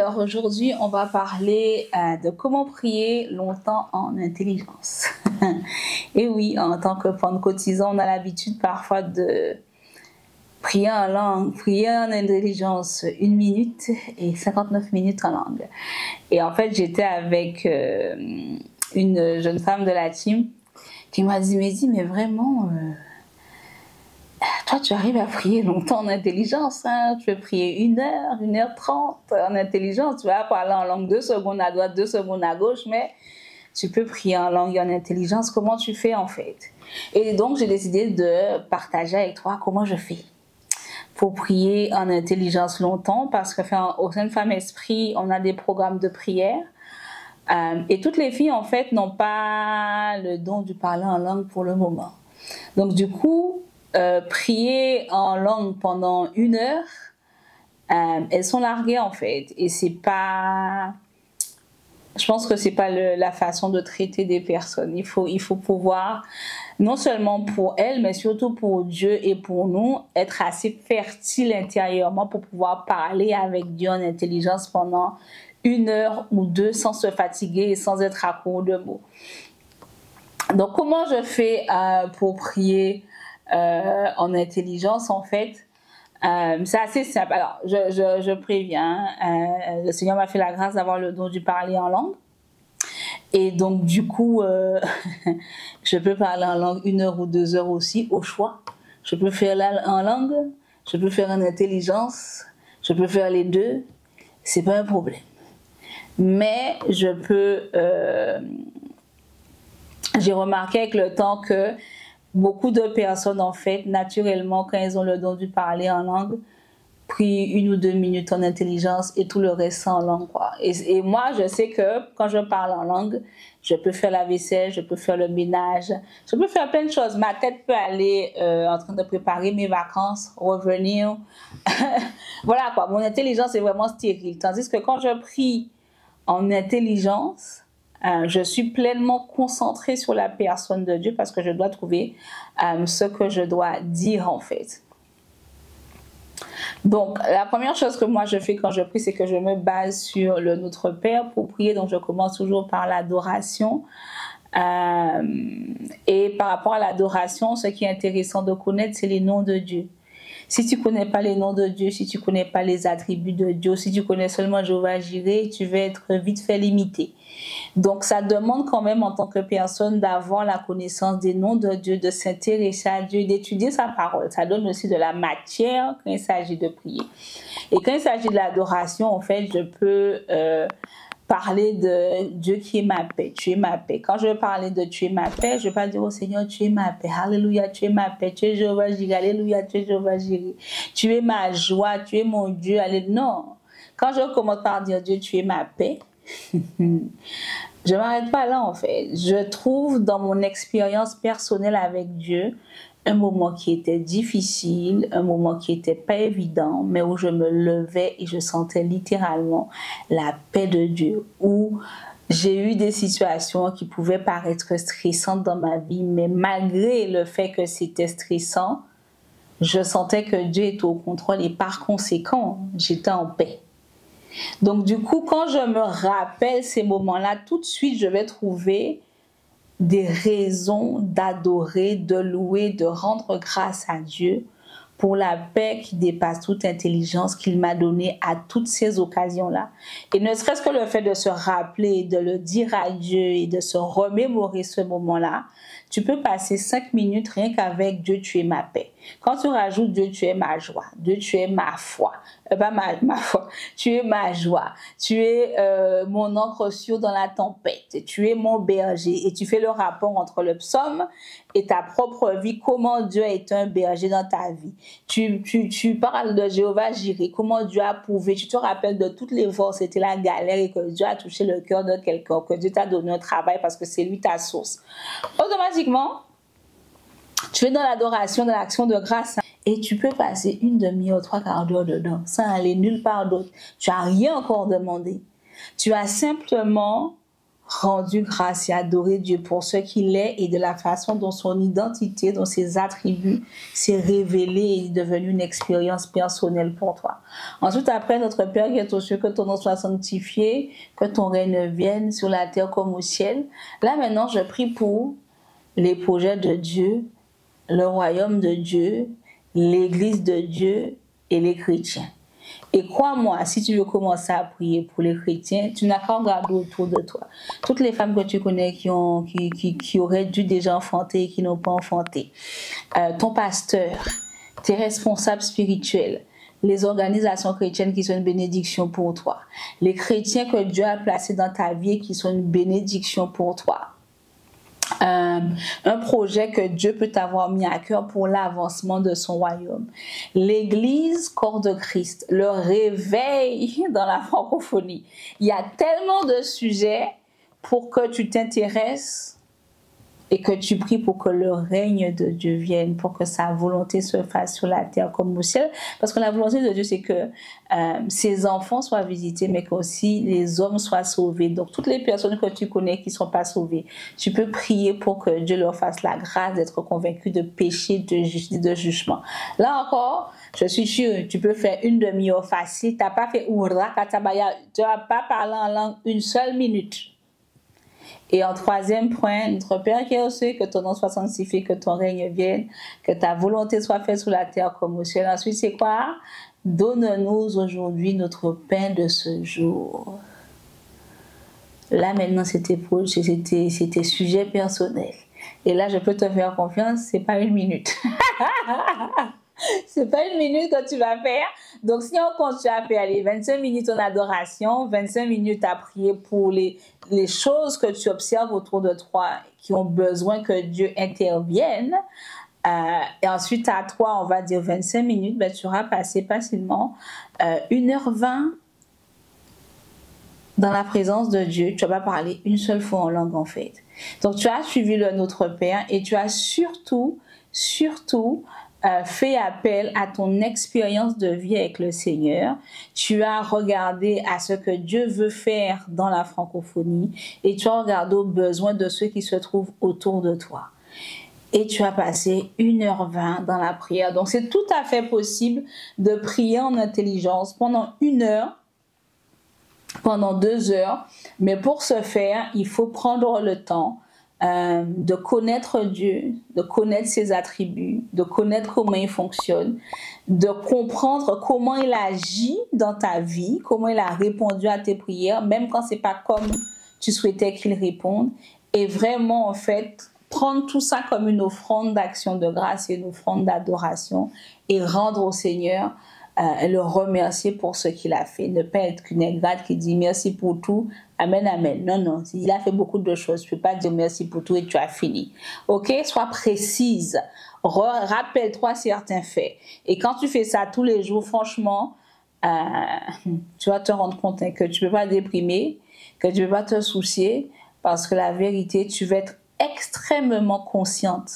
Alors aujourd'hui, on va parler de comment prier longtemps en intelligence. Et oui, en tant que pentecôtisant, on a l'habitude parfois de prier en langue, prier en intelligence 1 minute et 59 minutes en langue. Et en fait, j'étais avec une jeune femme de la team qui m'a dit, mais vraiment... toi, tu arrives à prier longtemps en intelligence, hein? Tu peux prier 1 heure, 1h30 en intelligence. Tu vas parler en langue 2 secondes à droite, 2 secondes à gauche, mais tu peux prier en langue et en intelligence. Comment tu fais en fait? Et donc, j'ai décidé de partager avec toi comment je fais pour prier en intelligence longtemps, parce qu'au sein de Femme Esprit, on a des programmes de prière. Et toutes les filles, en fait, n'ont pas le don de parler en langue pour le moment. Donc, du coup, prier en langue pendant 1 heure, elles sont larguées en fait, et c'est pas, je pense que c'est pas la façon de traiter des personnes. Il faut pouvoir, non seulement pour elles, mais surtout pour Dieu et pour nous, être assez fertile intérieurement pour pouvoir parler avec Dieu en intelligence pendant 1 heure ou 2 sans se fatiguer et sans être à court de mots. Donc comment je fais pour prier en intelligence, en fait, c'est assez simple. Alors, je préviens, le Seigneur m'a fait la grâce d'avoir le don de parler en langue. Et donc, du coup, je peux parler en langue 1 heure ou 2 heures aussi, au choix. Je peux faire en langue, je peux faire en intelligence, je peux faire les deux. C'est pas un problème. Mais je peux... j'ai remarqué avec le temps que beaucoup de personnes, en fait, naturellement, quand elles ont le don de parler en langue, prient 1 ou 2 minutes en intelligence et tout le reste en langue, quoi. Et moi, je sais que quand je parle en langue, je peux faire la vaisselle, je peux faire le ménage, je peux faire plein de choses. Ma tête peut aller en train de préparer mes vacances, revenir. Voilà, quoi. Mon intelligence est vraiment stérile. Tandis que quand je prie en intelligence, je suis pleinement concentrée sur la personne de Dieu parce que je dois trouver ce que je dois dire en fait. Donc, la première chose que moi je fais quand je prie, c'est que je me base sur le Notre Père pour prier. Donc, je commence toujours par l'adoration. Et par rapport à l'adoration, ce qui est intéressant de connaître, c'est les noms de Dieu. Si tu ne connais pas les noms de Dieu, si tu ne connais pas les attributs de Dieu, si tu connais seulement Jéhovah Jireh, tu vas être vite fait limité. Donc, ça demande quand même en tant que personne d'avoir la connaissance des noms de Dieu, de s'intéresser à Dieu, d'étudier sa parole. Ça donne aussi de la matière quand il s'agit de prier. Et quand il s'agit de l'adoration, en fait, je peux parler de Dieu qui est ma paix, tu es ma paix. Quand je veux parler de tu es ma paix, je ne vais pas dire au Seigneur, tu es ma paix, alléluia, tu es ma paix, tu es Jéhovah Jireh, alléluia, tu es Jéhovah Jireh, tu es ma joie, tu es mon Dieu, alléluia. Non, quand je commence par dire Dieu, tu es ma paix, je ne m'arrête pas là en fait. Je trouve dans mon expérience personnelle avec Dieu un moment qui était difficile, un moment qui n'était pas évident, mais où je me levais et je sentais littéralement la paix de Dieu, où j'ai eu des situations qui pouvaient paraître stressantes dans ma vie, mais malgré le fait que c'était stressant, je sentais que Dieu était au contrôle et par conséquent, j'étais en paix. Donc du coup, quand je me rappelle ces moments-là, tout de suite, je vais trouver des raisons d'adorer, de louer, de rendre grâce à Dieu pour la paix qui dépasse toute intelligence qu'il m'a donnée à toutes ces occasions-là. Et ne serait-ce que le fait de se rappeler, de le dire à Dieu et de se remémorer ce moment-là, tu peux passer 5 minutes rien qu'avec Dieu, tu es ma paix. Quand tu rajoutes Dieu, tu es ma joie. Dieu, tu es ma foi. Pas ma foi. Tu es ma joie. Tu es mon encre sûre dans la tempête. Tu es mon berger. Et tu fais le rapport entre le psaume et ta propre vie. Comment Dieu est un berger dans ta vie. Tu parles de Jéhovah Jireh. Comment Dieu a prouvé. Tu te rappelles de toutes les fois où c'était la galère et que Dieu a touché le cœur de quelqu'un. Que Dieu t'a donné un travail parce que c'est lui ta source. Automatiquement, tu es dans l'adoration, dans l'action de grâce. Et tu peux passer 1 demi-heure, 3/4 d'heure dedans, sans aller nulle part d'autre. Tu n'as rien encore demandé. Tu as simplement rendu grâce et adoré Dieu pour ce qu'il est et de la façon dont son identité, dont ses attributs s'est révélé et est devenu une expérience personnelle pour toi. Ensuite, après, notre Père qui est aux cieux, que ton nom soit sanctifié, que ton règne vienne sur la terre comme au ciel. Là, maintenant, je prie pour les projets de Dieu, le royaume de Dieu, l'église de Dieu et les chrétiens. Et crois-moi, si tu veux commencer à prier pour les chrétiens, tu n'as qu'à regarder autour de toi. Toutes les femmes que tu connais qui auraient dû déjà enfanter et qui n'ont pas enfanté, ton pasteur, tes responsables spirituels, les organisations chrétiennes qui sont une bénédiction pour toi, les chrétiens que Dieu a placés dans ta vie et qui sont une bénédiction pour toi. Un projet que Dieu peut t'avoir mis à cœur pour l'avancement de son royaume. L'Église, corps de Christ, le réveil dans la francophonie. Il y a tellement de sujets pour que tu t'intéresses et que tu pries pour que le règne de Dieu vienne, pour que sa volonté se fasse sur la terre comme au ciel. Parce que la volonté de Dieu, c'est que ses enfants soient visités, mais qu'aussi les hommes soient sauvés. Donc, toutes les personnes que tu connais qui ne sont pas sauvées, tu peux prier pour que Dieu leur fasse la grâce d'être convaincus de péché, de justice, de jugement. Là encore, je suis sûre, tu peux faire une demi-heure facile. Tu n'as pas fait oura, tu n'as pas parlé en langue une seule minute. Et en troisième point, notre Père qui est aux cieux, que ton nom soit sanctifié, que ton règne vienne, que ta volonté soit faite sur la terre comme au ciel. Ensuite, c'est quoi? Donne-nous aujourd'hui notre pain de ce jour. Là, maintenant, c'était sujet personnel. Et là, je peux te faire confiance, c'est pas une minute. C'est pas une minute que tu vas faire. Donc, si on continue à faire les 25 minutes en adoration, 25 minutes à prier pour les choses que tu observes autour de toi qui ont besoin que Dieu intervienne, et ensuite à toi, on va dire 25 minutes, ben, tu auras passé facilement 1h20 dans la présence de Dieu. Tu vas pas parler une seule fois en langue en fait. Donc, tu as suivi le Notre Père et tu as surtout fait appel à ton expérience de vie avec le Seigneur. Tu as regardé à ce que Dieu veut faire dans la francophonie et tu as regardé aux besoins de ceux qui se trouvent autour de toi. Et tu as passé 1h20 dans la prière. Donc, c'est tout à fait possible de prier en intelligence pendant 1 heure, pendant 2 heures. Mais pour ce faire, il faut prendre le temps de connaître Dieu, de connaître ses attributs, de connaître comment il fonctionne, de comprendre comment il agit dans ta vie, comment il a répondu à tes prières, même quand c'est pas comme tu souhaitais qu'il réponde. Et vraiment, en fait, prendre tout ça comme une offrande d'action de grâce et une offrande d'adoration et rendre au Seigneur le remercier pour ce qu'il a fait. Ne pas être qu'une ingrate qui dit merci pour tout, amen, amen. Non, non, il a fait beaucoup de choses. Tu ne peux pas dire merci pour tout et tu as fini. Ok, sois précise. Rappelle-toi certains faits. Et quand tu fais ça tous les jours, franchement, tu vas te rendre compte que tu ne peux pas déprimer, que tu ne peux pas te soucier, parce que la vérité, tu vas être extrêmement consciente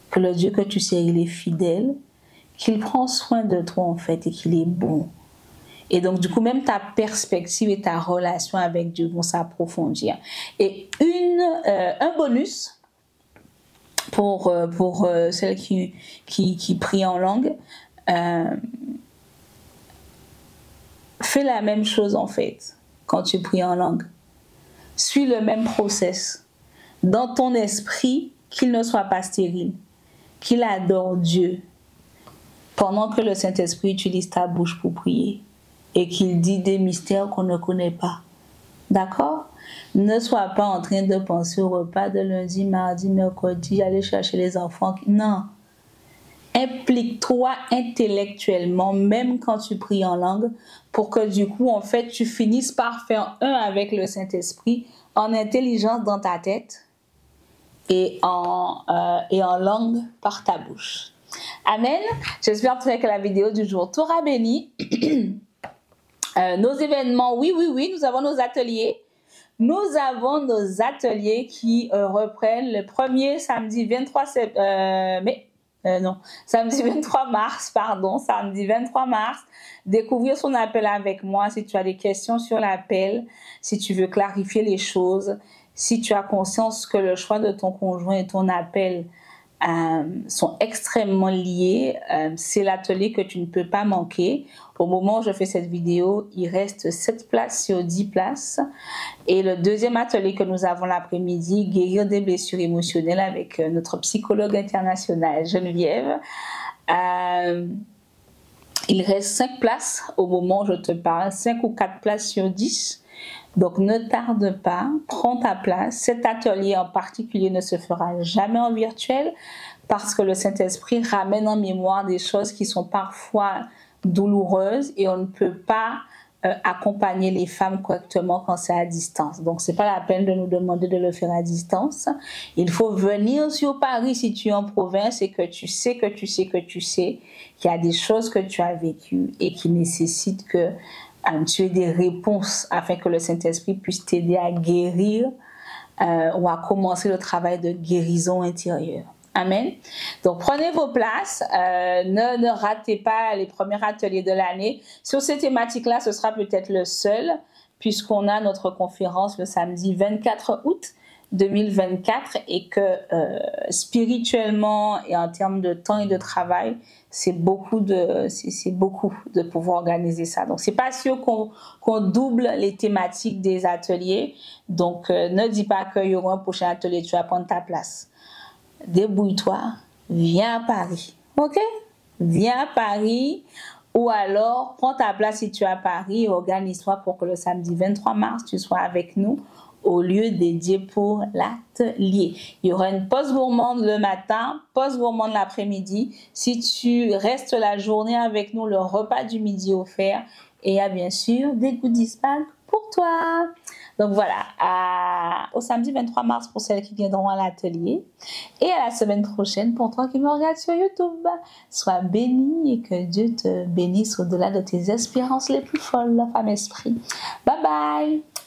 que le Dieu que tu sais, il est fidèle, qu'il prend soin de toi en fait et qu'il est bon. Et donc du coup, même ta perspective et ta relation avec Dieu vont s'approfondir. Et un bonus pour celles qui prient en langue, fais la même chose en fait quand tu pries en langue. Suis le même process. Dans ton esprit, qu'il ne soit pas stérile, qu'il adore Dieu, pendant que le Saint-Esprit utilise ta bouche pour prier et qu'il dit des mystères qu'on ne connaît pas. D'accord? Ne sois pas en train de penser au repas de lundi, mardi, mercredi, aller chercher les enfants. Non. Implique-toi intellectuellement, même quand tu pries en langue, pour que du coup, en fait, tu finisses par faire un avec le Saint-Esprit en intelligence dans ta tête et en langue par ta bouche. Amen. J'espère que la vidéo du jour t'aura béni. Nos événements, oui, nous avons nos ateliers. Nous avons nos ateliers qui reprennent le premier samedi 23 mai. non, samedi 23 mars, pardon, samedi 23 mars, découvrir son appel avec moi. Si tu as des questions sur l'appel, si tu veux clarifier les choses, si tu as conscience que le choix de ton conjoint et ton appel sont extrêmement liés, c'est l'atelier que tu ne peux pas manquer. Au moment où je fais cette vidéo, il reste 7 places sur 10 places. Et le deuxième atelier que nous avons l'après-midi, guérir des blessures émotionnelles avec notre psychologue internationale Geneviève. Il reste 5 places au moment où je te parle, 5 ou 4 places sur 10. Donc ne tarde pas, prends ta place. Cet atelier en particulier ne se fera jamais en virtuel parce que le Saint-Esprit ramène en mémoire des choses qui sont parfois douloureuses et on ne peut pas accompagner les femmes correctement quand c'est à distance. Donc c'est pas la peine de nous demander de le faire à distance. Il faut venir sur Paris si tu es en province et que tu sais qu'il y a des choses que tu as vécues et qui nécessitent que tu aies des réponses afin que le Saint-Esprit puisse t'aider à guérir ou à commencer le travail de guérison intérieure. Amen. Donc, prenez vos places. Ne ratez pas les premiers ateliers de l'année. Sur ces thématiques-là, ce sera peut-être le seul, puisqu'on a notre conférence le samedi 24 août 2024 et que spirituellement et en termes de temps et de travail, c'est beaucoup de pouvoir organiser ça. Donc, c'est pas sûr qu'on double les thématiques des ateliers. Donc, ne dis pas qu'il y aura un prochain atelier, tu vas prendre ta place. Débrouille-toi, viens à Paris, ok? Viens à Paris ou alors prends ta place si tu es à Paris et organise-toi pour que le samedi 23 mars, tu sois avec nous au lieu dédié pour l'atelier. Il y aura une pause gourmande le matin, pause gourmande l'après-midi. Si tu restes la journée avec nous, le repas du midi offert et il y a bien sûr des goodies bags pour toi. Donc voilà, au samedi 23 mars pour celles qui viendront à l'atelier et à la semaine prochaine pour toi qui me regardes sur YouTube. Sois béni et que Dieu te bénisse au-delà de tes espérances les plus folles, femme esprit. Bye bye!